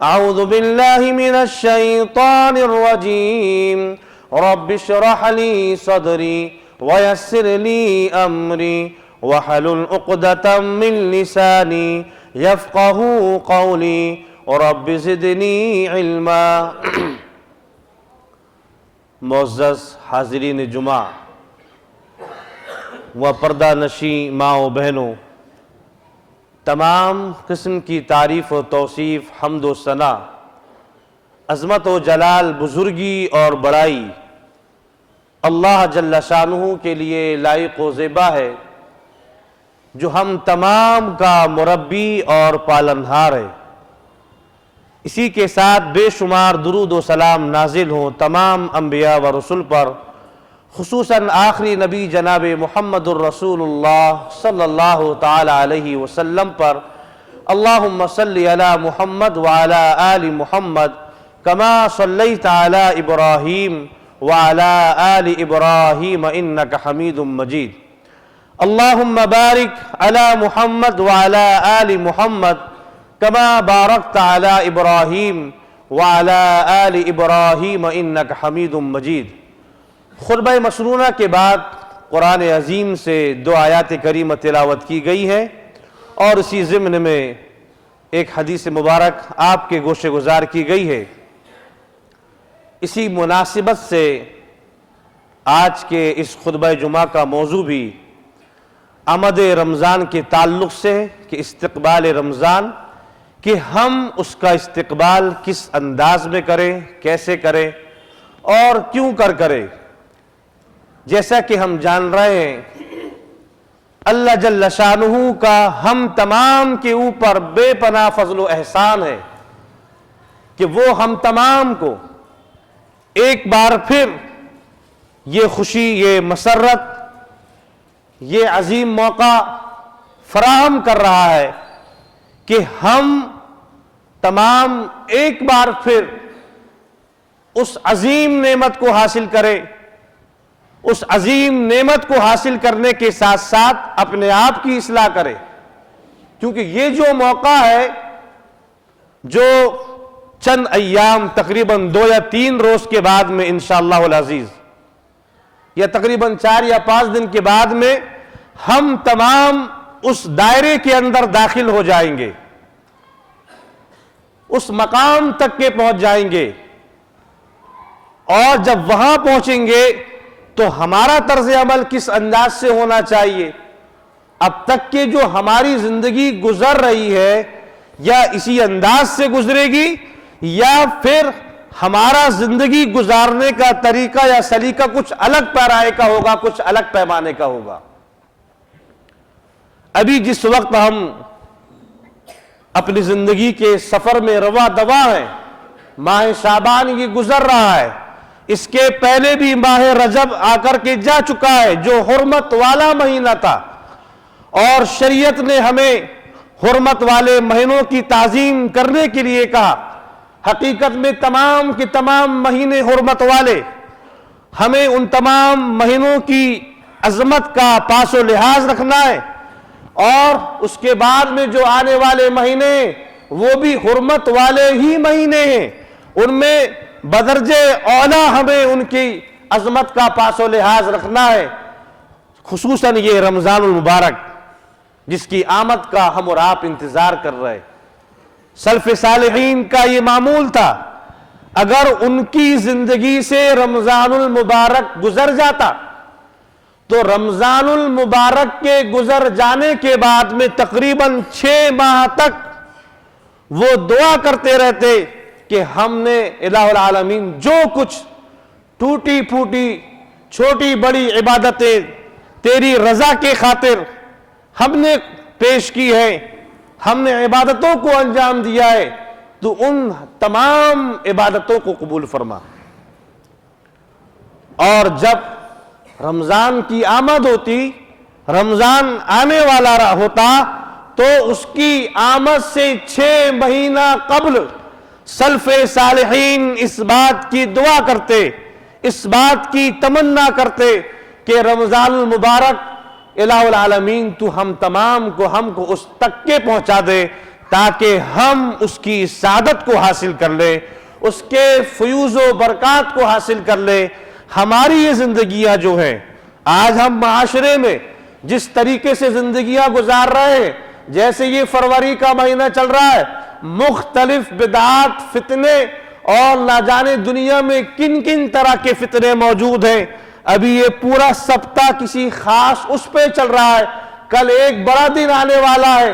اعوذ باللہ من الشیطان الرجیم رب اشرح لی صدری ویسر لی امری واحلل عقدۃ من لسانی یفقہوا قولی رب زدنی علما۔ معزز حاضرین جمعہ و پردہ نشین ماں و بہنوں، تمام قسم کی تعریف و توصیف، حمد و ثنا، عظمت و جلال، بزرگی اور بڑائی اللہ جل شانہ کے لیے لائق و زیبا ہے، جو ہم تمام کا مربی اور پالنہار ہے۔ اسی کے ساتھ بے شمار درود و سلام نازل ہوں تمام انبیاء و رسول پر، خصوصاً آخری نبی جناب محمد الرسول اللہ صلی اللہ تعالی علیہ وسلم پر۔ اللہم صلی علی محمد وعلی آل محمد کما صلیت علی ابراہیم وعلی آل ابراہیم انک حمید مجید۔ اللہم بارک علی محمد وعلی آل محمد کما بارکت علی ابراہیم وعلی آل ابراہیم انک حمید مجید۔ خطبہ مسنونہ کے بعد قرآن عظیم سے دو آیات کریمہ تلاوت کی گئی ہے، اور اسی ضمن میں ایک حدیث مبارک آپ کے گوش گزار کی گئی ہے۔ اسی مناسبت سے آج کے اس خطبہ جمعہ کا موضوع بھی آمد رمضان کے تعلق سے ہے کہ استقبال رمضان، کہ ہم اس کا استقبال کس انداز میں کریں، کیسے کریں اور کیوں کریں۔ جیسا کہ ہم جان رہے ہیں اللہ جل شانہ کا ہم تمام کے اوپر بے پناہ فضل و احسان ہے کہ وہ ہم تمام کو ایک بار پھر یہ خوشی، یہ مسرت، یہ عظیم موقع فراہم کر رہا ہے کہ ہم تمام ایک بار پھر اس عظیم نعمت کو حاصل کریں، اس عظیم نعمت کو حاصل کرنے کے ساتھ ساتھ اپنے آپ کی اصلاح کرے، کیونکہ یہ جو موقع ہے جو چند ایام تقریباً 2 یا 3 روز کے بعد میں انشاءاللہ العزیز، یا تقریباً 4 یا 5 دن کے بعد میں ہم تمام اس دائرے کے اندر داخل ہو جائیں گے، اس مقام تک کے پہنچ جائیں گے، اور جب وہاں پہنچیں گے تو ہمارا طرز عمل کس انداز سے ہونا چاہیے، اب تک کہ جو ہماری زندگی گزر رہی ہے یا اسی انداز سے گزرے گی، یا پھر ہمارا زندگی گزارنے کا طریقہ یا سلیقہ کچھ الگ پیرائے کا ہوگا، کچھ الگ پیمانے کا ہوگا۔ ابھی جس وقت ہم اپنی زندگی کے سفر میں رواں دواں ہیں، ماہ شعبان یہ گزر رہا ہے، اس کے پہلے بھی ماہ رجب آ کر کے جا چکا ہے جو حرمت والا مہینہ تھا، اور شریعت نے ہمیں حرمت والے مہینوں کی تعظیم کرنے کے لیے کہا۔ حقیقت میں تمام کے تمام مہینے حرمت والے، ہمیں ان تمام مہینوں کی عظمت کا پاس و لحاظ رکھنا ہے، اور اس کے بعد میں جو آنے والے مہینے وہ بھی حرمت والے ہی مہینے ہیں، ان میں بدرجہ اولا ہمیں ان کی عظمت کا پاس و لحاظ رکھنا ہے، خصوصاً یہ رمضان المبارک جس کی آمد کا ہم اور آپ انتظار کر رہے۔ سلف صالحین کا یہ معمول تھا، اگر ان کی زندگی سے رمضان المبارک گزر جاتا تو رمضان المبارک کے گزر جانے کے بعد میں تقریباً 6 ماہ تک وہ دعا کرتے رہتے کہ ہم نے الہ العالمین جو کچھ ٹوٹی پھوٹی چھوٹی بڑی عبادتیں تیری رضا کے خاطر ہم نے پیش کی ہے، ہم نے عبادتوں کو انجام دیا ہے، تو ان تمام عبادتوں کو قبول فرما۔ اور جب رمضان کی آمد ہوتی، رمضان آنے والا ہوتا، تو اس کی آمد سے 6 مہینہ قبل سلف صالحین اس بات کی دعا کرتے، اس بات کی تمنا کرتے کہ رمضان المبارک الہ العالمین تو ہم تمام کو، ہم کو اس تک کے پہنچا دے تاکہ ہم اس کی سعادت کو حاصل کر لیں، اس کے فیوز و برکات کو حاصل کر لیں۔ ہماری یہ زندگیاں جو ہیں، آج ہم معاشرے میں جس طریقے سے زندگیاں گزار رہے ہیں، جیسے یہ فروری کا مہینہ چل رہا ہے، مختلف بدعات، فتنے اور نہ جانے دنیا میں کن کن طرح کے فتنے موجود ہیں۔ ابھی یہ پورا سبتہ کسی خاص اس پہ چل رہا ہے، کل ایک بڑا دن آنے والا ہے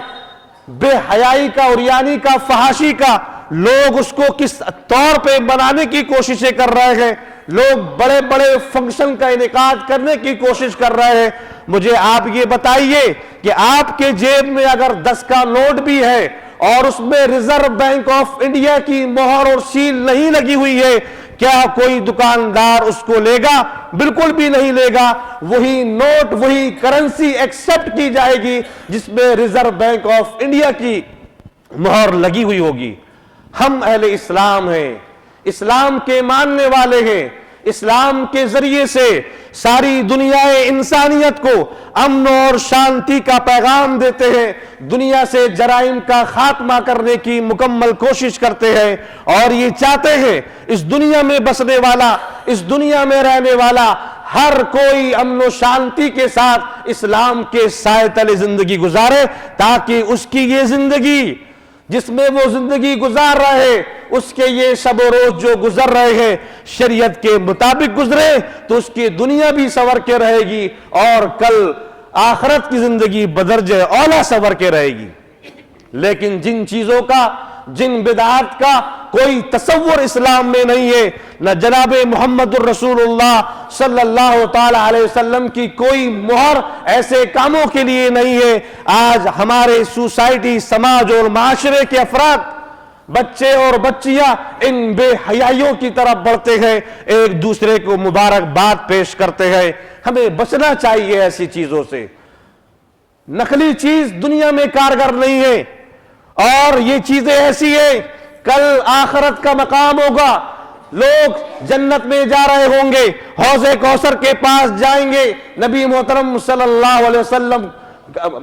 بے حیائی کا، عریانی کا، فحاشی کا۔ لوگ اس کو کس طور پہ بنانے کی کوششیں کر رہے ہیں، لوگ بڑے بڑے فنکشن کا انعقاد کرنے کی کوشش کر رہے ہیں۔ مجھے آپ یہ بتائیے کہ آپ کے جیب میں اگر 10 کا نوٹ بھی ہے اور اس میں ریزرو بینک آف انڈیا کی مہر اور سیل نہیں لگی ہوئی ہے، کیا کوئی دکاندار اس کو لے گا؟ بالکل بھی نہیں لے گا۔ وہی نوٹ، وہی کرنسی ایکسپٹ کی جائے گی جس میں ریزرو بینک آف انڈیا کی مہر لگی ہوئی ہوگی۔ ہم اہل اسلام ہیں، اسلام کے ماننے والے ہیں، اسلام کے ذریعے سے ساری دنیا انسانیت کو امن اور شانتی کا پیغام دیتے ہیں، دنیا سے جرائم کا خاتمہ کرنے کی مکمل کوشش کرتے ہیں، اور یہ چاہتے ہیں اس دنیا میں بسنے والا، اس دنیا میں رہنے والا ہر کوئی امن و شانتی کے ساتھ اسلام کے سائے تلے زندگی گزارے، تاکہ اس کی یہ زندگی جس میں وہ زندگی گزار رہے ہیں، اس کے یہ شب و روز جو گزر رہے ہیں، شریعت کے مطابق گزرے تو اس کی دنیا بھی سنور کے رہے گی اور کل آخرت کی زندگی بدرجہ اولا سنور کے رہے گی۔ لیکن جن چیزوں کا، جن بدعات کا کوئی تصور اسلام میں نہیں ہے، نہ جناب محمد الرسول اللہ صلی اللہ تعالی علیہ وسلم کی کوئی مہر ایسے کاموں کے لیے نہیں ہے، آج ہمارے سوسائٹی، سماج اور معاشرے کے افراد، بچے اور بچیاں ان بے حیائیوں کی طرف بڑھتے ہیں، ایک دوسرے کو مبارکباد پیش کرتے ہیں۔ ہمیں بچنا چاہیے ایسی چیزوں سے۔ نقلی چیز دنیا میں کارگر نہیں ہے، اور یہ چیزیں ایسی ہیں، کل آخرت کا مقام ہوگا، لوگ جنت میں جا رہے ہوں گے، حوض کوثر کے پاس جائیں گے، نبی محترم صلی اللہ علیہ وسلم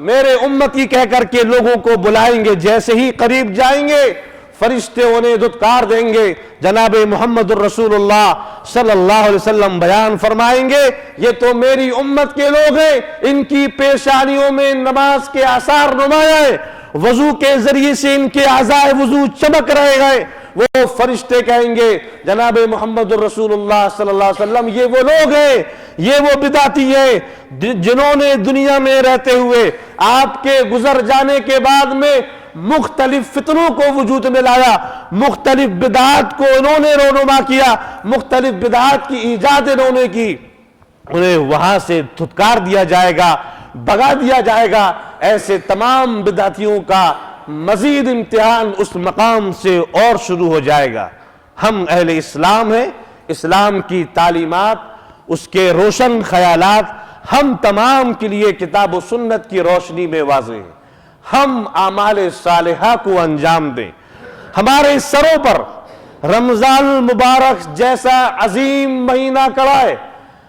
میرے امتی کہہ کر کے لوگوں کو بلائیں گے، جیسے ہی قریب جائیں گے فرشتے انہیں دھتکار دیں گے۔ جناب محمد الرسول اللہ صلی اللہ علیہ وسلم بیان فرمائیں گے، یہ تو میری امت کے لوگ ہیں، ان کی پیشانیوں میں نماز کے آثار نمایاں ہیں، وضو کے ذریعے سے ان کے اعضائے وضو چمک رہے ہیں۔ وہ فرشتے کہیں گے جناب محمد الرسول اللہ صلی اللہ علیہ وسلم یہ وہ لوگ ہیں، یہ وہ بدعتی ہیں جنہوں نے دنیا میں رہتے ہوئے آپ کے گزر جانے کے بعد میں مختلف فتنوں کو وجود میں لایا، مختلف بدعات کو انہوں نے رونما کیا، مختلف بدعات کی ایجاد انہوں نے کی۔ انہیں وہاں سے دھتکار دیا جائے گا، بھگا دیا جائے گا۔ ایسے تمام بدعتیوں کا مزید امتحان اس مقام سے اور شروع ہو جائے گا۔ ہم اہل اسلام ہیں، اسلام کی تعلیمات، اس کے روشن خیالات ہم تمام کے لیے کتاب و سنت کی روشنی میں واضح ہیں۔ ہم اعمال صالحہ کو انجام دیں۔ ہمارے سروں پر رمضان المبارک جیسا عظیم مہینہ کڑا ہے۔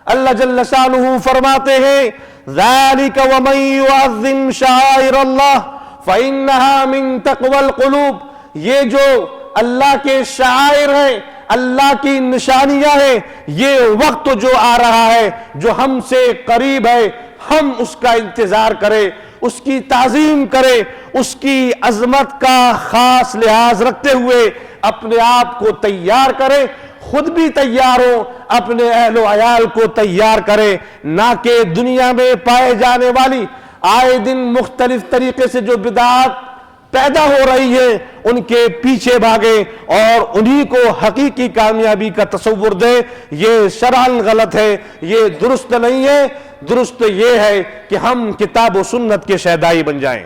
اللہ جل شانہ فرماتے ہیں ذَلِكَ وَمَن يُعَظِّمْ شَعَائِرَ اللَّهِ فَإِنَّهَا مِن تَقْوَى الْقُلُوبِ، یہ جو اللہ کے شعائر ہیں، اللہ کی نشانیاں ہیں، یہ وقت جو آ رہا ہے جو ہم سے قریب ہے، ہم اس کا انتظار کریں، اس کی تعظیم کریں، اس کی عظمت کا خاص لحاظ رکھتے ہوئے اپنے آپ کو تیار کریں، خود بھی تیار ہو، اپنے اہل و عیال کو تیار کریں، نہ کہ دنیا میں پائے جانے والی آئے دن مختلف طریقے سے جو بدعات پیدا ہو رہی ہے ان کے پیچھے بھاگے اور انہی کو حقیقی کامیابی کا تصور دے۔ یہ شرعاً غلط ہے، یہ درست نہیں ہے۔ درست یہ ہے کہ ہم کتاب و سنت کے شہدائی بن جائیں،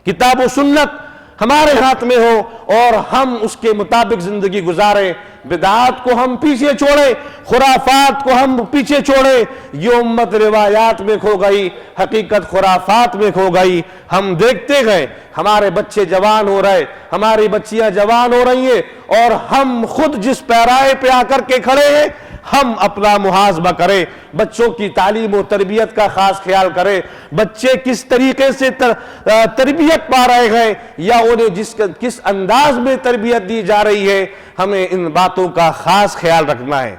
کتاب و سنت ہمارے ہاتھ میں ہو اور ہم اس کے مطابق زندگی گزاریں، بدعات کو ہم پیچھے چھوڑیں، خرافات کو ہم پیچھے چھوڑیں۔ یہ امت روایات میں کھو گئی، حقیقت خرافات میں کھو گئی۔ ہم دیکھتے گئے ہمارے بچے جوان ہو رہے، ہماری بچیاں جوان ہو رہی ہیں، اور ہم خود جس پیرائے پہ آ کر کے کھڑے ہیں ہم اپنا محاسبہ کریں، بچوں کی تعلیم و تربیت کا خاص خیال کریں، بچے کس طریقے سے تربیت پا رہے ہیں یا انہیں کس انداز میں تربیت دی جا رہی ہے، ہمیں ان باتوں کا خاص خیال رکھنا ہے۔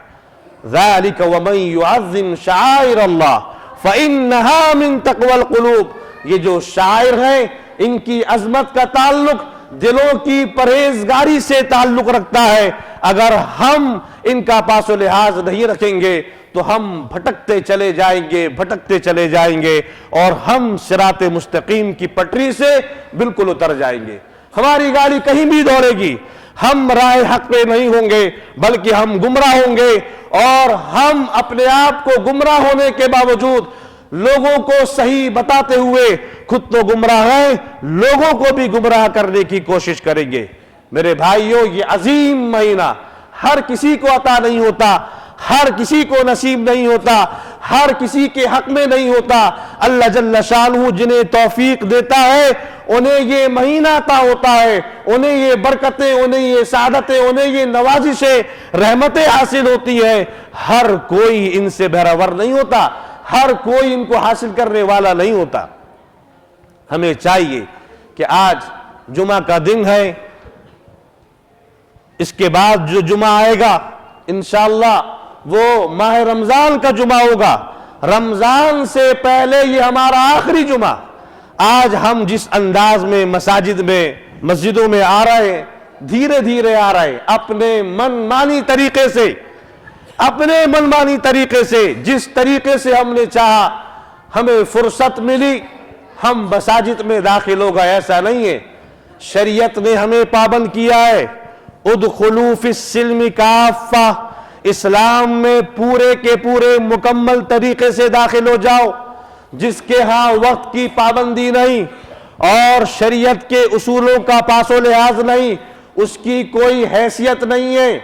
ذَلِكَ وَمَن يُعَظِّمْ شَعَائِرَ اللَّهِ فَإِنَّهَا مِن تَقْوَى الْقُلُوبِ، یہ جو شاعر ہیں ان کی عظمت کا تعلق دلوں کی پرہیزگاری سے تعلق رکھتا ہے۔ اگر ہم ان کا پاس و لحاظ نہیں رکھیں گے تو ہم بھٹکتے چلے جائیں گے اور ہم صراط مستقیم کی پٹری سے بالکل اتر جائیں گے، ہماری گاڑی کہیں بھی دوڑے گی، ہم راہ حق پہ نہیں ہوں گے بلکہ ہم گمراہ ہوں گے، اور ہم اپنے آپ کو گمراہ ہونے کے باوجود لوگوں کو صحیح بتاتے ہوئے خود تو گمراہ ہیں، لوگوں کو بھی گمراہ کرنے کی کوشش کریں گے۔ میرے بھائیوں، یہ عظیم مہینہ ہر کسی کو عطا نہیں ہوتا، ہر کسی کو نصیب نہیں ہوتا، ہر کسی کے حق میں نہیں ہوتا۔ اللہ جل شانہ جنہیں توفیق دیتا ہے انہیں یہ مہینہ عطا ہوتا ہے، انہیں یہ برکتیں، انہیں یہ سعادتیں، انہیں یہ نوازشیں، رحمتیں حاصل ہوتی ہیں۔ ہر کوئی ان سے بہرور نہیں ہوتا، ہر کوئی ان کو حاصل کرنے والا نہیں ہوتا۔ ہمیں چاہیے کہ آج جمعہ کا دن ہے، اس کے بعد جو جمعہ آئے گا انشاءاللہ وہ ماہ رمضان کا جمعہ ہوگا، رمضان سے پہلے یہ ہمارا آخری جمعہ۔ آج ہم جس انداز میں مسجدوں میں آ رہے ہیں، دھیرے دھیرے آ رہے ہیں، اپنے منمانی طریقے سے جس طریقے سے ہم نے چاہا، ہمیں فرصت ملی ہم مساجد میں داخل ہو گئے، ایسا نہیں ہے۔ شریعت نے ہمیں پابند کیا ہے، ادخلوا فی السلم کافہ، اسلام میں پورے کے پورے مکمل طریقے سے داخل ہو جاؤ۔ جس کے ہاں وقت کی پابندی نہیں اور شریعت کے اصولوں کا پاس و لحاظ نہیں، اس کی کوئی حیثیت نہیں ہے۔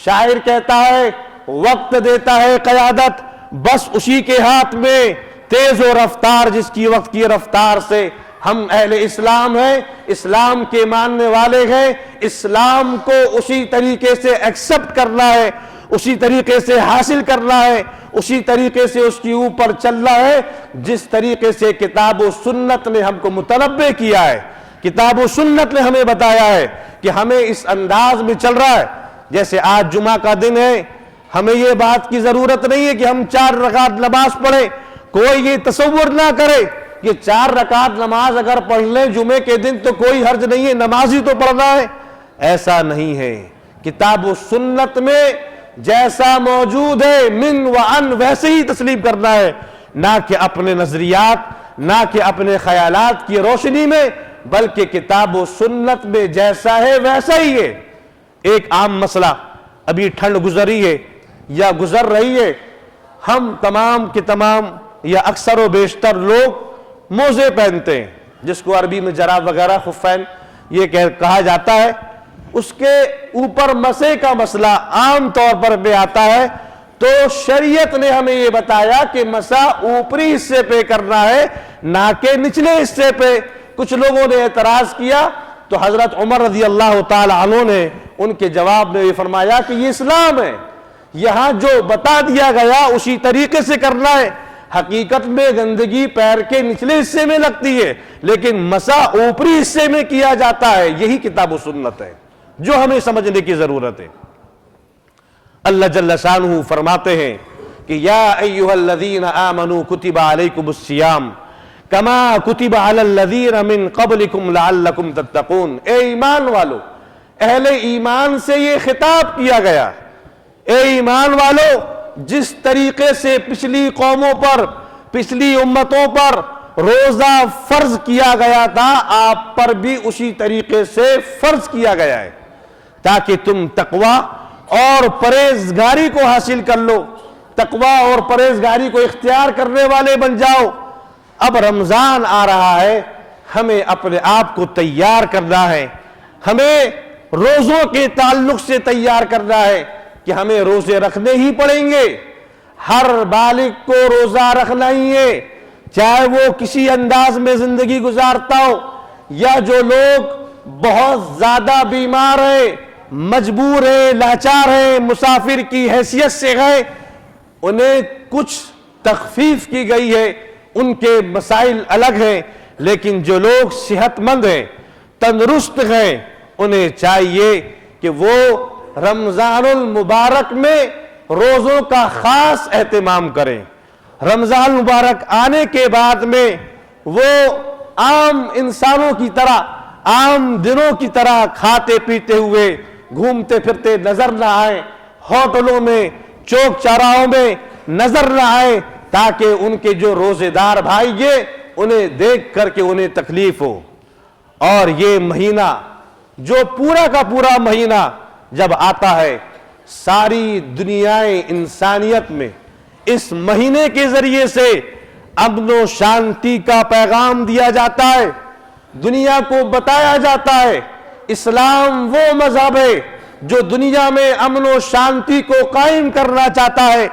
شاعر کہتا ہے وقت دیتا ہے قیادت، بس اسی کے ہاتھ میں تیز و رفتار، جس کی وقت کی رفتار سے ہم اہل اسلام ہیں، اسلام کے ماننے والے ہیں، اسلام کو اسی طریقے سے ایکسپٹ کرنا ہے، اسی طریقے سے حاصل کرنا ہے، اسی طریقے سے اس کی اوپر چلنا ہے جس طریقے سے کتاب و سنت نے ہم کو متنبع کیا ہے۔ کتاب و سنت نے ہمیں بتایا ہے کہ ہمیں اس انداز میں چل رہا ہے۔ جیسے آج جمعہ کا دن ہے، ہمیں یہ بات کی ضرورت نہیں ہے کہ ہم 4 رکعت نماز پڑھیں۔ کوئی یہ تصور نہ کرے کہ 4 رکعت نماز اگر پڑھ لیں جمعے کے دن تو کوئی حرج نہیں ہے، نماز ہی تو پڑھنا ہے۔ ایسا نہیں ہے، کتاب و سنت میں جیسا موجود ہے من و ان ویسے ہی تسلیم کرنا ہے، نہ کہ اپنے نظریات، نہ کہ اپنے خیالات کی روشنی میں، بلکہ کتاب و سنت میں جیسا ہے ویسا ہی ہے۔ ایک عام مسئلہ، ابھی ٹھنڈ گزری ہے یا گزر رہی ہے، ہم تمام کے تمام یا اکثر و بیشتر لوگ موزے پہنتے ہیں، جس کو عربی میں جراب وغیرہ خفین یہ کہا جاتا ہے۔ اس کے اوپر مسے کا مسئلہ عام طور پر پہ آتا ہے، تو شریعت نے ہمیں یہ بتایا کہ مسا اوپری حصے پہ کرنا ہے نہ کہ نچلے حصے پہ۔ کچھ لوگوں نے اعتراض کیا تو حضرت عمر رضی اللہ تعالی عنہ نے ان کے جواب میں یہ فرمایا کہ یہ اسلام ہے، یہاں جو بتا دیا گیا اسی طریقے سے کرنا ہے۔ حقیقت میں گندگی پیر کے نچلے حصے میں لگتی ہے لیکن مسا اوپری حصے میں کیا جاتا ہے، یہی کتاب و سنت ہے جو ہمیں سمجھنے کی ضرورت ہے۔ اللہ جل شانہ فرماتے ہیں کہ یا ایھا الذین آمنوا کتب علیکم الصیام کما کتب علی الذین من قبلکم لعلکم تتقون۔ اے ایمان والو، اہل ایمان سے یہ خطاب کیا گیا، اے ایمان والو، جس طریقے سے پچھلی قوموں پر، پچھلی امتوں پر روزہ فرض کیا گیا تھا، آپ پر بھی اسی طریقے سے فرض کیا گیا ہے تاکہ تم تقوی اور پرہیزگاری کو حاصل کر لو، تقوی اور پرہیزگاری کو اختیار کرنے والے بن جاؤ۔ اب رمضان آ رہا ہے، ہمیں اپنے آپ کو تیار کرنا ہے، ہمیں روزوں کے تعلق سے تیار کرنا ہے کہ ہمیں روزے رکھنے ہی پڑیں گے۔ ہر بالغ کو روزہ رکھنا ہی ہے، چاہے وہ کسی انداز میں زندگی گزارتا ہو، یا جو لوگ بہت زیادہ بیمار ہیں مجبور ہیں، لاچار ہیں، مسافر کی حیثیت سے گئے، انہیں کچھ تخفیف کی گئی ہے، ان کے مسائل الگ ہیں، لیکن جو لوگ صحت مند ہیں، تندرست ہیں، انہیں چاہیے کہ وہ رمضان المبارک میں روزوں کا خاص اہتمام کریں۔ رمضان المبارک آنے کے بعد میں وہ عام انسانوں کی طرح، عام دنوں کی طرح کھاتے پیتے ہوئے گھومتے پھرتے نظر نہ آئیں، ہوٹلوں میں، چوک چوراہوں میں نظر نہ آئیں، تاکہ ان کے جو روزے دار بھائی یہ انہیں دیکھ کر کے انہیں تکلیف ہو۔ اور یہ مہینہ جو پورا کا پورا مہینہ جب آتا ہے، ساری دنیائے انسانیت میں اس مہینے کے ذریعے سے امن و شانتی کا پیغام دیا جاتا ہے، دنیا کو بتایا جاتا ہے اسلام وہ مذہب ہے جو دنیا میں امن و شانتی کو قائم کرنا چاہتا ہے،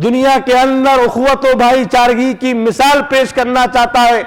دنیا کے اندر اخوت و بھائی چارگی کی مثال پیش کرنا چاہتا ہے،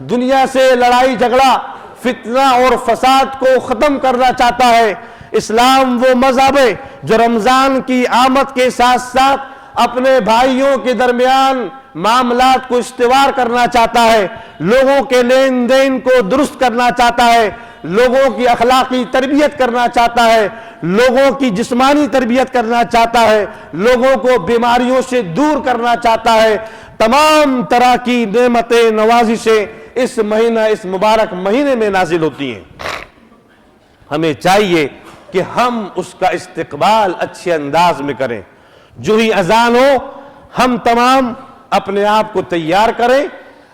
دنیا سے لڑائی جھگڑا، فتنہ اور فساد کو ختم کرنا چاہتا ہے۔ اسلام وہ مذہب ہے جو رمضان کی آمد کے ساتھ ساتھ اپنے بھائیوں کے درمیان معاملات کو استوار کرنا چاہتا ہے، لوگوں کے لین دین کو درست کرنا چاہتا ہے، لوگوں کی اخلاقی تربیت کرنا چاہتا ہے، لوگوں کی جسمانی تربیت کرنا چاہتا ہے، لوگوں کو بیماریوں سے دور کرنا چاہتا ہے۔ تمام طرح کی نعمتیں نوازشیں اس مہینہ، اس مبارک مہینے میں نازل ہوتی ہیں۔ ہمیں چاہیے کہ ہم اس کا استقبال اچھے انداز میں کریں۔ جو ہی اذان ہو ہم تمام اپنے آپ کو تیار کریں،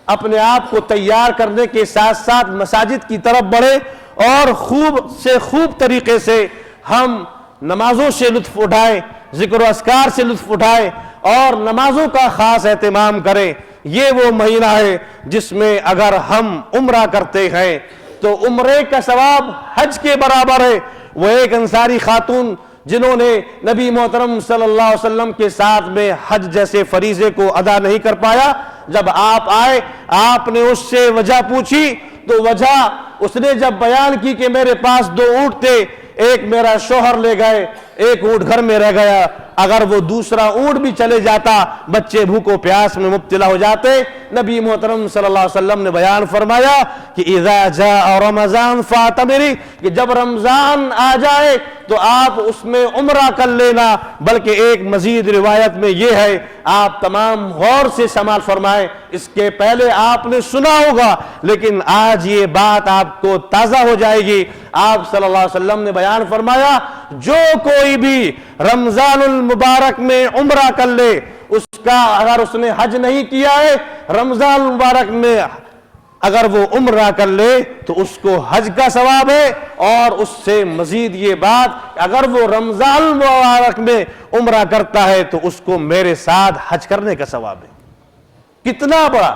اپنے آپ کو تیار کرنے کے ساتھ ساتھ مساجد کی طرف بڑھیں اور خوب سے خوب طریقے سے ہم نمازوں سے لطف اٹھائیں، ذکر و اذکار سے لطف اٹھائیں اور نمازوں کا خاص اہتمام کریں۔ یہ وہ مہینہ ہے جس میں اگر ہم عمرہ کرتے ہیں تو عمرے کا ثواب حج کے برابر ہے۔ وہ ایک انصاری خاتون جنہوں نے نبی محترم صلی اللہ علیہ وسلم کے ساتھ میں حج جیسے فریضے کو ادا نہیں کر پایا، جب آپ آئے آپ نے اس سے وجہ پوچھی تو وجہ اس نے جب بیان کی کہ میرے پاس 2 اونٹ تھے، ایک میرا شوہر لے گئے، ایک اونٹ گھر میں رہ گیا، اگر وہ دوسرا اونٹ بھی چلے جاتا بچے بھوک و پیاس میں مبتلا ہو جاتے۔ نبی محترم صلی اللہ علیہ وسلم نے بیان فرمایا کہ اذا جاء رمضان فاعتمری، کہ جب رمضان آ جائے تو آپ اس میں عمرہ کر لینا۔ بلکہ ایک مزید روایت میں یہ ہے، آپ تمام غور سے سماعت فرمائیں، اس کے پہلے آپ نے سنا ہوگا لیکن آج یہ بات آپ کو تازہ ہو جائے گی۔ آپ صلی اللہ علیہ وسلم نے بیان فرمایا جو کوئی بھی رمضان المبارک میں عمرہ کر لے، اس کا اگر اس نے حج نہیں کیا ہے، رمضان المبارک میں اگر وہ عمرہ کر لے تو اس کو حج کا ثواب ہے، اور اس سے مزید یہ بات اگر وہ رمضان المبارک میں عمرہ کرتا ہے تو اس کو میرے ساتھ حج کرنے کا ثواب ہے۔ کتنا بڑا!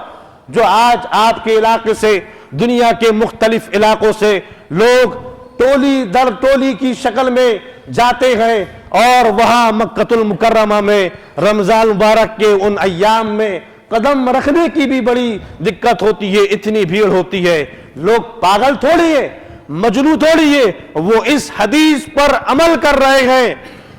جو آج آپ کے علاقے سے، دنیا کے مختلف علاقوں سے لوگ ٹولی در ٹولی کی شکل میں جاتے ہیں اور وہاں مکۃ المکرمہ میں رمضان مبارک کے ان ایام میں قدم رکھنے کی بھی بڑی دقت ہوتی ہے، اتنی بھیڑ ہوتی ہے۔ لوگ پاگل تھوڑی ہے، مجنون تھوڑی ہے، وہ اس حدیث پر عمل کر رہے ہیں،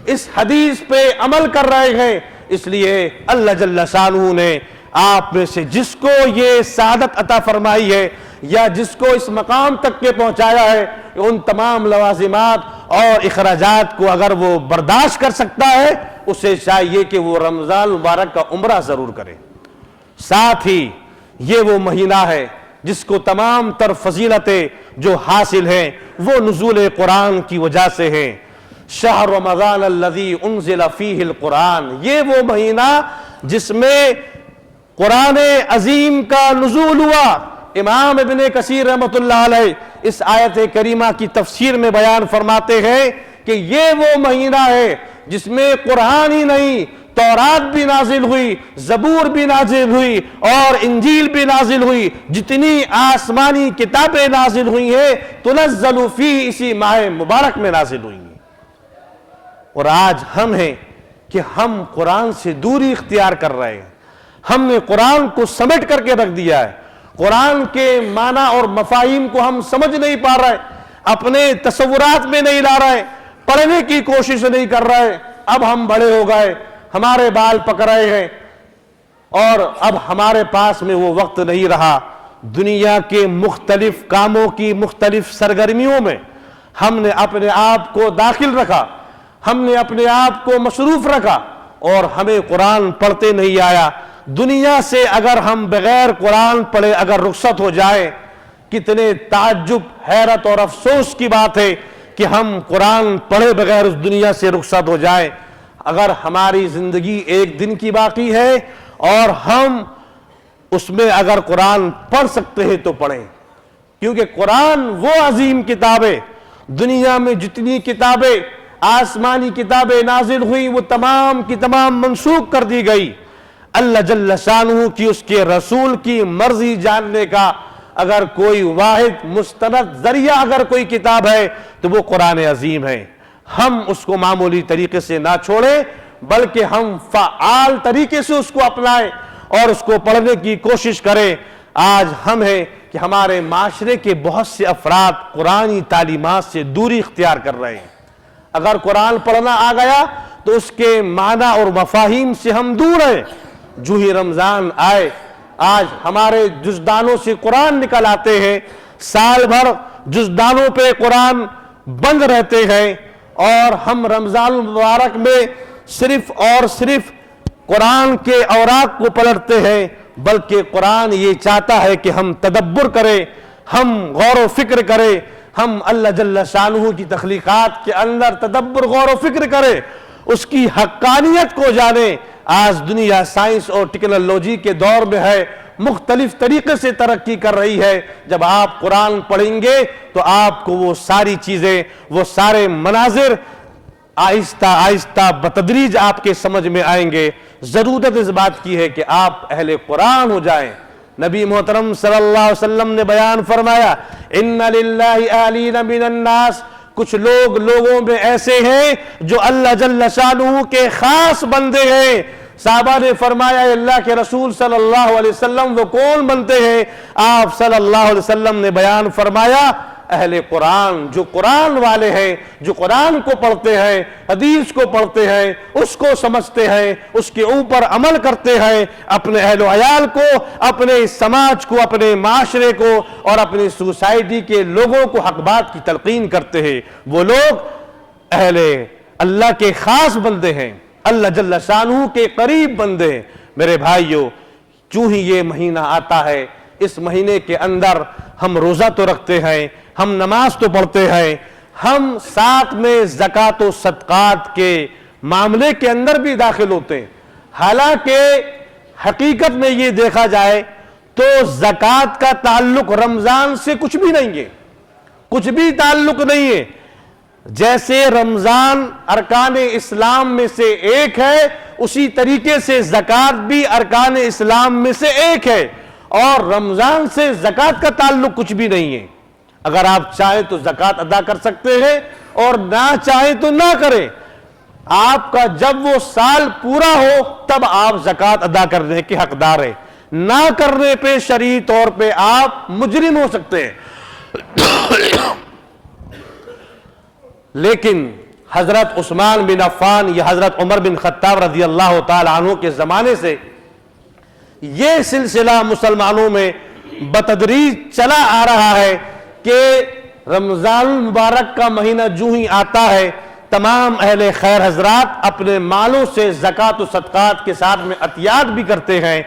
اس حدیث پہ عمل کر رہے ہیں۔ اس لیے اللہ جل شانہ نے آپ میں سے جس کو یہ سعادت عطا فرمائی ہے یا جس کو اس مقام تک کے پہنچایا ہے، ان تمام لوازمات اور اخراجات کو اگر وہ برداشت کر سکتا ہے، اسے چاہیے کہ وہ رمضان مبارک کا عمرہ ضرور کرے۔ ساتھ ہی یہ وہ مہینہ ہے جس کو تمام تر فضیلتیں جو حاصل ہیں وہ نزول قرآن کی وجہ سے ہیں۔ شہر رمضان الذی انزل فیہ القرآن، یہ وہ مہینہ جس میں قرآن عظیم کا نزول ہوا۔ امام ابن کثیر رحمۃ اللہ علیہ اس آیت کریمہ کی تفسیر میں بیان فرماتے ہیں کہ یہ وہ مہینہ ہے جس میں قرآن ہی نہیں، تورات بھی نازل ہوئی، زبور بھی نازل ہوئی اور انجیل بھی نازل ہوئی، جتنی آسمانی کتابیں نازل ہوئی ہیں تنزل فی، اسی ماہ مبارک میں نازل ہوئی ہیں۔ اور آج ہم ہیں کہ ہم قرآن سے دوری اختیار کر رہے ہیں، ہم نے قرآن کو سمیٹ کر کے رکھ دیا ہے، قرآن کے معنی اور مفاہیم کو ہم سمجھ نہیں پا رہے، اپنے تصورات میں نہیں لا رہے، پڑھنے کی کوشش نہیں کر رہے. اب ہم بڑے ہو گئے, ہمارے بال پک رہے ہیں اور اب ہمارے پاس میں وہ وقت نہیں رہا. دنیا کے مختلف کاموں کی مختلف سرگرمیوں میں ہم نے اپنے آپ کو داخل رکھا, ہم نے اپنے آپ کو مصروف رکھا اور ہمیں قرآن پڑھتے نہیں آیا. دنیا سے اگر ہم بغیر قرآن پڑھے اگر رخصت ہو جائے, کتنے تعجب, حیرت اور افسوس کی بات ہے کہ ہم قرآن پڑھے بغیر اس دنیا سے رخصت ہو جائیں. اگر ہماری زندگی ایک دن کی باقی ہے اور ہم اس میں اگر قرآن پڑھ سکتے ہیں تو پڑھیں, کیونکہ قرآن وہ عظیم کتاب ہے. دنیا میں جتنی کتابیں آسمانی کتابیں نازل ہوئی وہ تمام کی تمام منسوخ کر دی گئی. اللہ جل شانہ کی اس کے رسول کی مرضی جاننے کا اگر کوئی واحد مستند ذریعہ اگر کوئی کتاب ہے تو وہ قرآن عظیم ہے. ہم اس کو معمولی طریقے سے نہ چھوڑیں بلکہ ہم فعال طریقے سے اس کو اپنائیں اور اس کو پڑھنے کی کوشش کریں. آج ہم ہیں کہ ہمارے معاشرے کے بہت سے افراد قرآنی تعلیمات سے دوری اختیار کر رہے ہیں. اگر قرآن پڑھنا آ گیا تو اس کے معنی اور مفاہیم سے ہم دور ہیں. جو ہی رمضان آئے, آج ہمارے جزدانوں سے قرآن نکل آتے ہیں, سال بھر جزدانوں پہ قرآن بند رہتے ہیں اور ہم رمضان المبارک میں صرف اور صرف قرآن کے اوراق کو پلٹتے ہیں. بلکہ قرآن یہ چاہتا ہے کہ ہم تدبر کریں, ہم غور و فکر کریں, ہم اللہ جل شانہ کی تخلیقات کے اندر تدبر غور و فکر کریں, اس کی حقانیت کو جانیں. آج دنیا سائنس اور ٹیکنالوجی کے دور میں ہے, مختلف طریقے سے ترقی کر رہی ہے. جب آپ قرآن پڑھیں گے تو آپ کو وہ ساری چیزیں, وہ سارے مناظر آہستہ آہستہ بتدریج آپ کے سمجھ میں آئیں گے. ضرورت اس بات کی ہے کہ آپ اہل قرآن ہو جائیں. نبی محترم صلی اللہ علیہ وسلم نے بیان فرمایا, ان للہ اہلین من الناس, کچھ لوگوں میں ایسے ہیں جو اللہ جل شانہ کے خاص بندے ہیں. صحابہ نے فرمایا اے اللہ کے رسول صلی اللہ علیہ وسلم وہ کون بنتے ہیں؟ آپ صلی اللہ علیہ وسلم نے بیان فرمایا اہل قرآن, جو قرآن والے ہیں, جو قرآن کو پڑھتے ہیں, حدیث کو پڑھتے ہیں, اس کو سمجھتے ہیں, اس کے اوپر عمل کرتے ہیں, اپنے اہل و عیال کو, اپنے سماج کو, اپنے معاشرے کو اور اپنی سوسائٹی کے لوگوں کو حق بات کی تلقین کرتے ہیں. وہ لوگ اہل اللہ کے خاص بندے ہیں, اللہ جل شانہ کے قریب بندے ہیں. میرے بھائیو, چوں ہی یہ مہینہ آتا ہے, اس مہینے کے اندر ہم روزہ تو رکھتے ہیں, ہم نماز تو پڑھتے ہیں, ہم ساتھ میں زکوٰۃ و صدقات کے معاملے کے اندر بھی داخل ہوتے ہیں. حالانکہ حقیقت میں یہ دیکھا جائے تو زکوٰۃ کا تعلق رمضان سے کچھ بھی نہیں ہے, کچھ بھی تعلق نہیں ہے. جیسے رمضان ارکان اسلام میں سے ایک ہے, اسی طریقے سے زکوٰۃ بھی ارکان اسلام میں سے ایک ہے, اور رمضان سے زکوٰۃ کا تعلق کچھ بھی نہیں ہے. اگر آپ چاہیں تو زکوٰۃ ادا کر سکتے ہیں اور نہ چاہیں تو نہ کریں. آپ کا جب وہ سال پورا ہو تب آپ زکوٰۃ ادا کرنے کے حقدار ہیں, نہ کرنے پہ شرعی طور پہ آپ مجرم ہو سکتے ہیں. لیکن حضرت عثمان بن عفان یا حضرت عمر بن خطاب رضی اللہ تعالی عنہ کے زمانے سے یہ سلسلہ مسلمانوں میں بتدریج چلا آ رہا ہے کہ رمضان المبارک کا مہینہ جو ہی آتا ہے تمام اہل خیر حضرات اپنے مالوں سے زکوٰۃ و صدقات کے ساتھ میں عطیات بھی کرتے ہیں.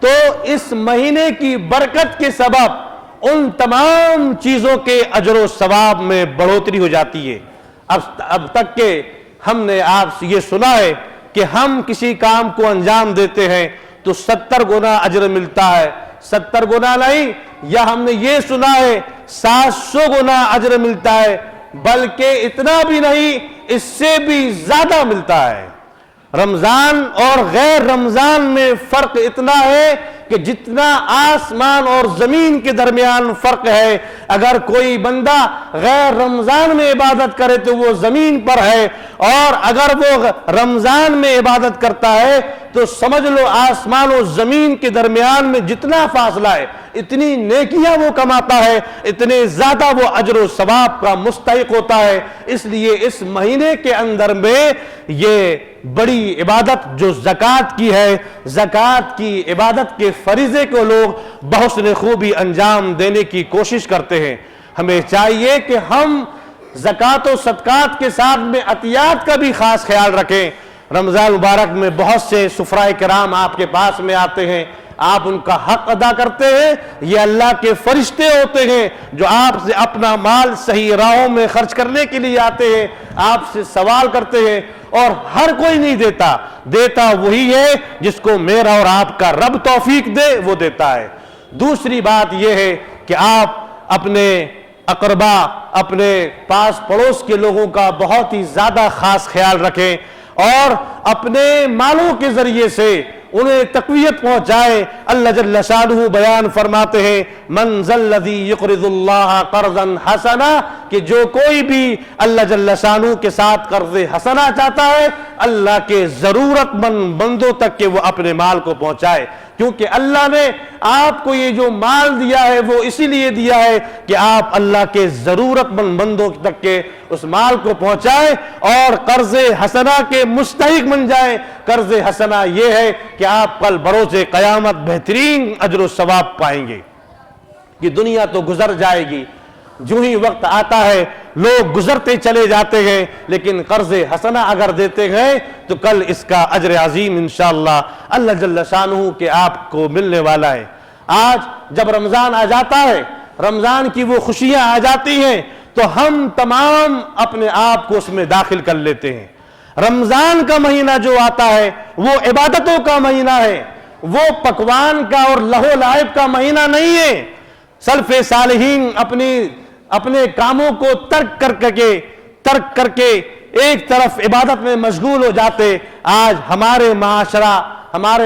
تو اس مہینے کی برکت کے سبب ان تمام چیزوں کے اجر و ثواب میں بڑھوتری ہو جاتی ہے. اب تک کہ ہم نے آپ سے یہ سنا ہے کہ ہم کسی کام کو انجام دیتے ہیں تو 70 گنا اجر ملتا ہے, 70 گنا نہیں, یا ہم نے یہ سنا ہے 700 گنا اجر ملتا ہے, بلکہ اتنا بھی نہیں, اس سے بھی زیادہ ملتا ہے. رمضان اور غیر رمضان میں فرق اتنا ہے کہ جتنا آسمان اور زمین کے درمیان فرق ہے. اگر کوئی بندہ غیر رمضان میں عبادت کرے تو وہ زمین پر ہے, اور اگر وہ رمضان میں عبادت کرتا ہے تو سمجھ لو آسمان و زمین کے درمیان میں جتنا فاصلہ ہے اتنی نیکیاں وہ کماتا ہے، اتنے زیادہ وہ اجر و ثواب کا مستحق ہوتا ہے۔ اس لیے اس مہینے کے اندر میں یہ بڑی عبادت جو زکوٰۃ کی ہے، زکوٰۃ کی عبادت کے فریضے کو لوگ بحسن خوبی انجام دینے کی کوشش کرتے ہیں۔ ہمیں چاہیے کہ ہم زکوٰۃ و صدقات کے ساتھ میں عطیات کا بھی خاص خیال رکھیں۔ رمضان مبارک میں بہت سے سفراء کرام آپ کے پاس میں آتے ہیں، آپ ان کا حق ادا کرتے ہیں۔ یہ اللہ کے فرشتے ہوتے ہیں جو آپ سے اپنا مال صحیح راہوں میں خرچ کرنے کے لیے آتے ہیں، آپ سے سوال کرتے ہیں، اور ہر کوئی نہیں دیتا، دیتا وہی ہے جس کو میرا اور آپ کا رب توفیق دے، وہ دیتا ہے۔ دوسری بات یہ ہے کہ آپ اپنے اقربا، اپنے پاس پڑوس کے لوگوں کا بہت ہی زیادہ خاص خیال رکھیں اور اپنے مالوں کے ذریعے سے انہیں تقویت پہنچائے۔ اللہ جل شانہ بیان فرماتے ہیں من ذا الذی یقرض اللہ قرضا حسنا، کہ جو کوئی بھی اللہ جل شانہ کے ساتھ قرض حسنا چاہتا ہے، اللہ کے ضرورت مند بندوں تک کہ وہ اپنے مال کو پہنچائے، کیونکہ اللہ نے آپ کو یہ جو مال دیا ہے وہ اسی لیے دیا ہے کہ آپ اللہ کے ضرورت مند بندوں تک کے اس مال کو پہنچائے اور قرض حسنا کے مستحق بن جائیں۔ قرض حسنا یہ ہے کہ آپ کل بروز قیامت بہترین اجر و ثواب پائیں گے۔ یہ دنیا تو گزر جائے گی، جو ہی وقت آتا ہے لوگ گزرتے چلے جاتے ہیں، لیکن قرض حسنہ اگر دیتے گئے تو کل اس کا اجر عظیم انشاءاللہ اللہ جل شانہ کے آپ کو ملنے والا ہے۔ آج جب رمضان آ جاتا ہے، رمضان کی وہ خوشیاں آ جاتی ہیں تو ہم تمام اپنے آپ کو اس میں داخل کر لیتے ہیں۔ رمضان کا مہینہ جو آتا ہے وہ عبادتوں کا مہینہ ہے، وہ پکوان کا اور لہو لعب کا مہینہ نہیں ہے۔ سلف صالحین اپنے کاموں کو ترک کر کے ایک طرف عبادت میں مشغول ہو جاتے۔ آج ہمارے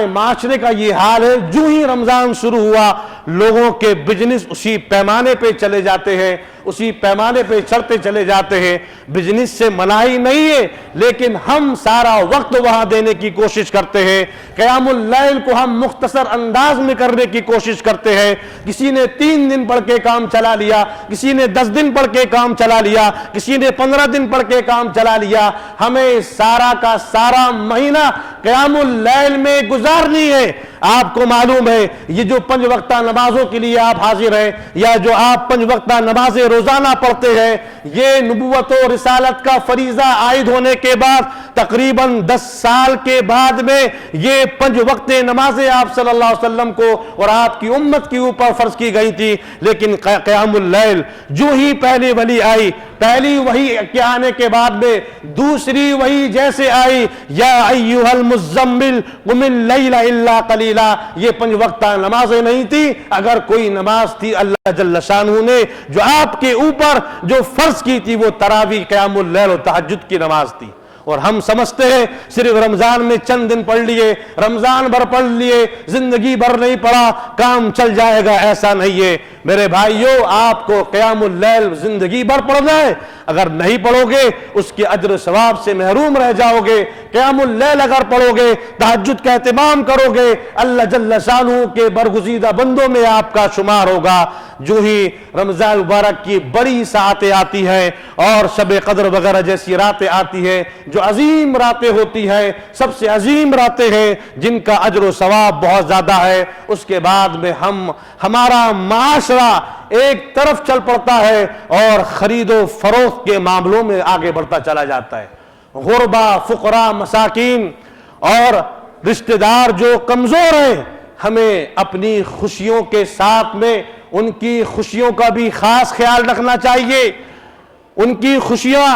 معاشرے کا یہ حال ہے، جو ہی رمضان شروع ہوا لوگوں کے بزنس اسی پیمانے پہ چلے جاتے ہیں، اسی پیمانے پہ چڑھتے چلے جاتے ہیں۔ بزنس سے مناہی نہیں ہے، لیکن ہم سارا وقت وہاں دینے کی کوشش کرتے ہیں۔ قیام اللیل کو ہم مختصر انداز میں کرنے کی کوشش کرتے ہیں۔ کسی نے 3 دن پڑھ کے کام چلا لیا، کسی نے 10 دن پڑھ کے کام چلا لیا، کسی نے 15 دن پڑھ کے کام چلا لیا۔ ہمیں سارا کا سارا مہینہ قیام اللیل میں گزارنی ہے۔ آپ کو معلوم ہے یہ جو 5 وقتہ نمازوں کے لیے آپ حاضر ہیں، یا جو آپ 5 وقتہ نمازیں روزانہ پڑھتے ہیں، یہ نبوت و رسالت کا فریضہ عائد ہونے کے بعد تقریباً 10 سال کے بعد میں یہ 5 وقت نمازیں آپ صلی اللہ علیہ وسلم کو اور آپ کی امت کے اوپر فرض کی گئی تھی۔ لیکن قیام اللیل جو ہی پہلی ولی آئی، پہلی وحی کے آنے کے بعد میں دوسری وحی جیسے آئی، یا ایھا المزمل قم اللیل الا قلیلا، یہ 5 وقتہ نمازیں نہیں تھی۔ اگر کوئی نماز تھی اللہ جل شانہ نے جو آپ کے اوپر جو فرض کی تھی وہ تراویح، قیام اللیل و تہجد کی نماز تھی۔ اور ہم سمجھتے ہیں صرف رمضان میں چند دن پڑھ لیے، رمضان بھر پڑھ لیے، زندگی بھر نہیں پڑھا، کام چل جائے گا، ایسا نہیں ہے میرے بھائیوں۔ آپ کو قیام اللیل زندگی بھر پڑھنا ہے، اگر نہیں پڑھو گے اس کے اجر و ثواب سے محروم رہ جاؤ گے۔ قیام اللیل اگر پڑھو گے، تہجد کا اہتمام کرو گے، اللہ جل شانہ کے برگزیدہ بندوں میں آپ کا شمار ہوگا۔ جو ہی رمضان مبارک کی بڑی ساعتیں آتی ہیں اور شب قدر وغیرہ جیسی راتیں آتی ہیں، جو عظیم راتیں ہوتی ہیں، سب سے عظیم راتیں ہیں جن کا اجر و ثواب بہت زیادہ ہے، اس کے بعد میں ہمارا معاشرہ ایک طرف چل پڑتا ہے اور خرید و فروخت کے معاملوں میں آگے بڑھتا چلا جاتا ہے۔ غربا، فقراء، مساکین اور رشتہ دار جو کمزور ہیں، ہمیں اپنی خوشیوں کے ساتھ میں ان کی خوشیوں کا بھی خاص خیال رکھنا چاہیے۔ ان کی خوشیاں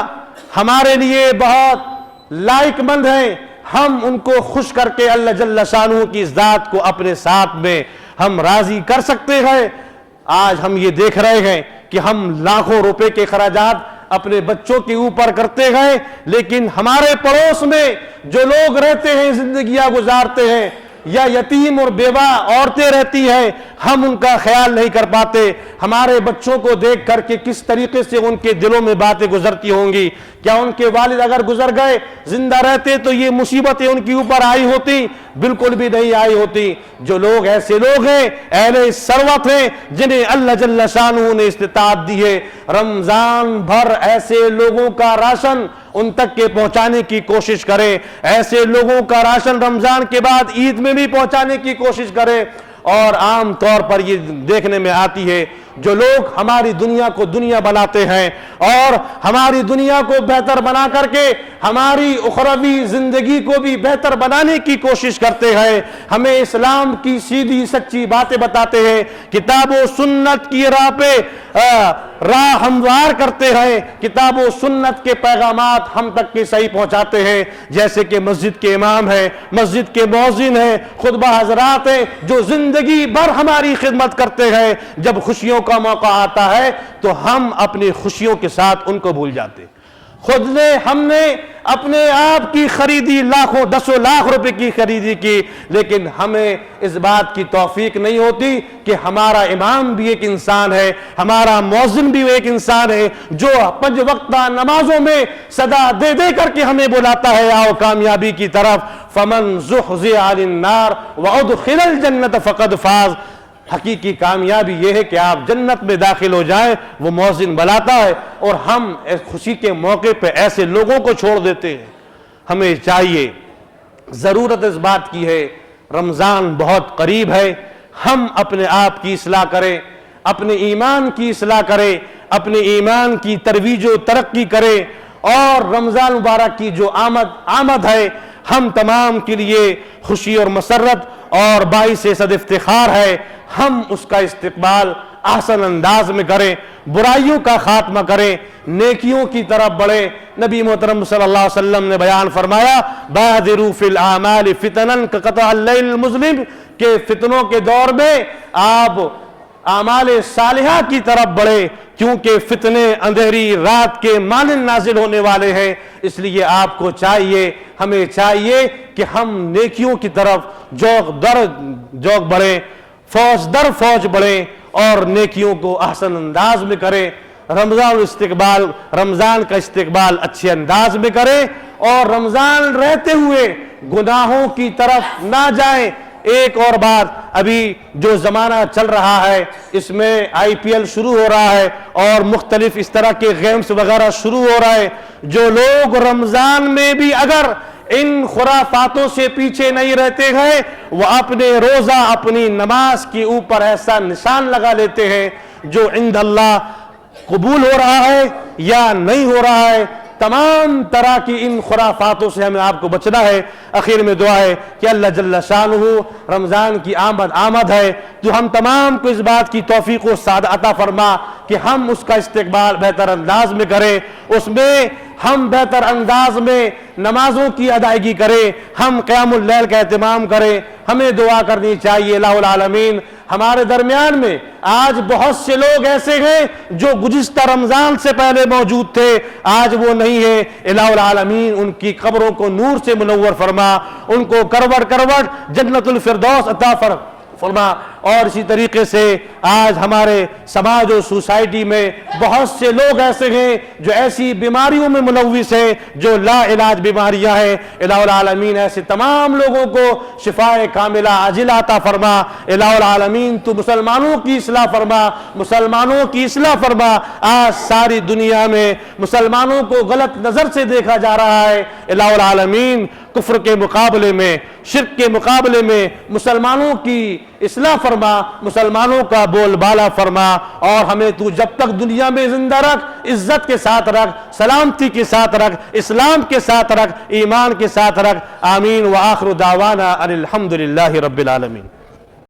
ہمارے لیے بہت لائق مند ہیں، ہم ان کو خوش کر کے اللہ جل شانہ کی ذات کو اپنے ساتھ میں ہم راضی کر سکتے ہیں۔ آج ہم یہ دیکھ رہے ہیں کہ ہم لاکھوں روپے کے خراجات اپنے بچوں کے اوپر کرتے گئے، لیکن ہمارے پڑوس میں جو لوگ رہتے ہیں، زندگیاں گزارتے ہیں، یا یتیم اور بیوہ عورتیں رہتی ہیں، ہم ان کا خیال نہیں کر پاتے۔ ہمارے بچوں کو دیکھ کر کے کس طریقے سے ان کے دلوں میں باتیں گزرتی ہوں گی۔ کیا ان کے والد اگر گزر گئے، زندہ رہتے تو یہ مصیبتیں ان کے اوپر آئی ہوتی؟ بالکل بھی نہیں آئی ہوتی۔ جو لوگ ایسے لوگ ہیں، اہل ثروت ہیں، جنہیں اللہ جل شانہ نے استطاعت دی ہے، رمضان بھر ایسے لوگوں کا راشن ان تک کے پہنچانے کی کوشش کرے، ایسے لوگوں کا راشن رمضان کے بعد عید میں بھی پہنچانے کی کوشش کرے۔ اور عام طور پر یہ دیکھنے میں آتی ہے، جو لوگ ہماری دنیا کو دنیا بناتے ہیں اور ہماری دنیا کو بہتر بنا کر کے ہماری اخروی زندگی کو بھی بہتر بنانے کی کوشش کرتے ہیں، ہمیں اسلام کی سیدھی سچی باتیں بتاتے ہیں، کتاب و سنت کی راہ پہ راہ ہموار کرتے ہیں، کتاب و سنت کے پیغامات ہم تک کے صحیح پہنچاتے ہیں، جیسے کہ مسجد کے امام ہیں، مسجد کے مؤذن ہیں، خطبہ حضرات ہیں، جو زندگی بھر ہماری خدمت کرتے ہیں۔ جب خوشیوں کا موقع آتا ہے تو ہم اپنی خوشیوں کے ساتھ ان کو بھول جاتے۔ ہم نے اپنے آپ کی خریدی لاکھوں 10 لاکھ روپے کی خریدی کی، لیکن ہمیں اس بات کی توفیق نہیں ہوتی کہ ہمارا امام بھی ایک انسان ہے، ہمارا مؤذن بھی ایک انسان ہے، جو 5 وقتہ نمازوں میں صدا دے دے کر کے ہمیں بلاتا ہے، آؤ کامیابی کی طرف۔ فمن زحزح عن النار وادخل الجنت فقد فاز۔ حقیقی کامیابی یہ ہے کہ آپ جنت میں داخل ہو جائیں، وہ مؤذن بلاتا ہے، اور ہم خوشی کے موقع پہ ایسے لوگوں کو چھوڑ دیتے ہیں۔ ہمیں چاہیے، ضرورت اس بات کی ہے، رمضان بہت قریب ہے، ہم اپنے آپ کی اصلاح کریں، اپنے ایمان کی اصلاح کریں، اپنے ایمان کی ترویج و ترقی کریں، اور رمضان مبارک کی جو آمد ہے ہم تمام کے لیے خوشی اور مسرت اور باعث صد افتخار ہے۔ ہم اس کا استقبال احسن انداز میں کریں، برائیوں کا خاتمہ کریں، نیکیوں کی طرف بڑھیں۔ نبی محترم صلی اللہ علیہ وسلم نے بیان فرمایا، بادروا فی الاعمال فتنا کقطع اللیل المظلم، کہ فتنوں کے دور میں آپ اعمال صالحہ کی طرف بڑھے، کیونکہ فتنے اندھیری رات کے مانند نازل ہونے والے ہیں۔ اس لیے آپ کو چاہیے، ہمیں چاہیے کہ ہم نیکیوں کی طرف جوق در جوق بڑھیں، فوج در فوج بڑھیں، اور نیکیوں کو احسن انداز میں کریں۔ رمضان کا استقبال اچھے انداز میں کریں، اور رمضان رہتے ہوئے گناہوں کی طرف نہ جائیں۔ ایک اور بات، ابھی جو زمانہ چل رہا ہے اس میں IPL شروع ہو رہا ہے اور مختلف اس طرح کے گیمز وغیرہ شروع ہو رہا ہے، جو لوگ رمضان میں بھی اگر ان خرافاتوں سے پیچھے نہیں رہتے ہیں، وہ اپنے روزہ اپنی نماز کے اوپر ایسا نشان لگا لیتے ہیں جو عند اللہ قبول ہو رہا ہے یا نہیں ہو رہا ہے۔ تمام طرح کی ان خرافاتوں سے ہمیں آپ کو بچنا ہے۔ اخیر میں دعا ہے کہ اللہ جل شانہ، رمضان کی آمد ہے، تو ہم تمام کو اس بات کی توفیق و سعادت عطا فرما کہ ہم اس کا استقبال بہتر انداز میں کریں، اس میں ہم بہتر انداز میں نمازوں کی ادائیگی کریں، ہم قیام اللیل کا اہتمام کریں۔ ہمیں دعا کرنی چاہیے الہ العالمین ہمارے درمیان میں آج بہت سے لوگ ایسے ہیں جو گزشتہ رمضان سے پہلے موجود تھے، آج وہ نہیں ہے۔ الہ العالمین ان کی قبروں کو نور سے منور فرما، ان کو کروٹ کروٹ جنت الفردوس عطا فرما۔ اور اسی طریقے سے آج ہمارے سماج و سوسائٹی میں بہت سے لوگ ایسے ہیں جو ایسی بیماریوں میں ملوث ہیں جو لا علاج بیماریاں ہیں۔ الہ العالمین ایسے تمام لوگوں کو شفاء کاملہ عاجلہ عطا فرما۔ الہ العالمین تو مسلمانوں کی اصلاح فرما، مسلمانوں کی اصلاح فرما۔ آج ساری دنیا میں مسلمانوں کو غلط نظر سے دیکھا جا رہا ہے، الہ العالمین کفر کے مقابلے میں، شرک کے مقابلے میں مسلمانوں کی اصلاح فرما، مسلمانوں کا بول بالا فرما، اور ہمیں تو جب تک دنیا میں زندہ رکھ، عزت کے ساتھ رکھ، سلامتی کے ساتھ رکھ، اسلام کے ساتھ رکھ، ایمان کے ساتھ رکھ۔ آمین۔ وآخر دعوانا ان الحمدللہ رب العالمین۔